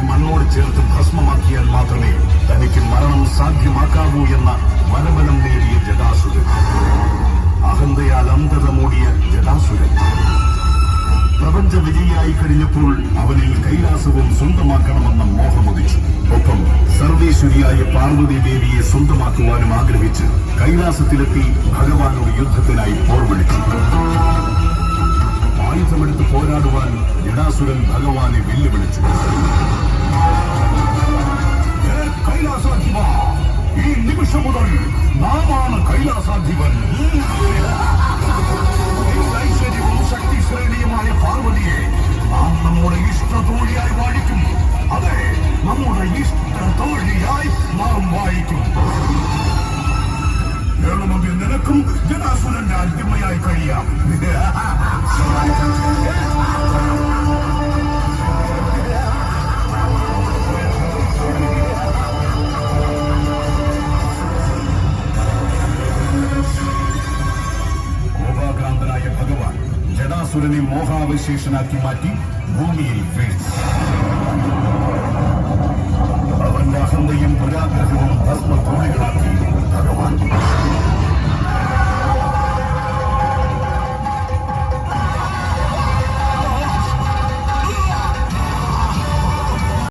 മണ്ണോട് ചേർത്ത് ഭസ്മമാക്കിയാൽ മാത്രമേ തനിക്ക് മരണം സാധ്യമാക്കാവൂ എന്ന വനബലം നേടിയ ജടാസുരൻ, അഹന്തയാൽ അന്ധത മൂടിയ ജടാസുരൻ പ്രപഞ്ച വിജയിയായി കഴിഞ്ഞപ്പോൾ അവനിൽ കൈലാസവും സ്വന്തമാക്കണമെന്ന മോഹമുദിച്ചു. ഒപ്പം സർവേശ്വരിയായ പാർവതി ദേവിയെ സ്വന്തമാക്കുവാനും ആഗ്രഹിച്ച് കൈലാസത്തിലെത്തി ഭഗവാനോട് യുദ്ധത്തിനായി പോർവിളിച്ചു. ആയുധമെടുത്ത് പോരാടുവാൻ ജടാസുരൻ ഭഗവാനെ വെല്ലുവിളിച്ചു. കൈലാസാധിപ, ഈ നിമിഷം മുതൽ നാമാണ് കൈലാസാധിപൻ. ഐശ്വര്യവും ശക്തി ശ്രേണിയുമായ പാർവതിയെ നാം നമ്മുടെ ഇഷ്ടത്തോഴിയായി വാഴിക്കും. അതെ, നമ്മുടെ ഇഷ്ടത്തോഴിയായി നാം വാഴിക്കും. വേണമെങ്കിൽ നിനക്കും ജടാസുരന്റെ അടിമയായി കഴിയാം. കോപാക്രാന്തനായ ഭഗവാൻ ജടാസുരനെ മോഹാവശേഷനാക്കി മാറ്റി ഭൂമിയിൽ വീഴ്ത്തി.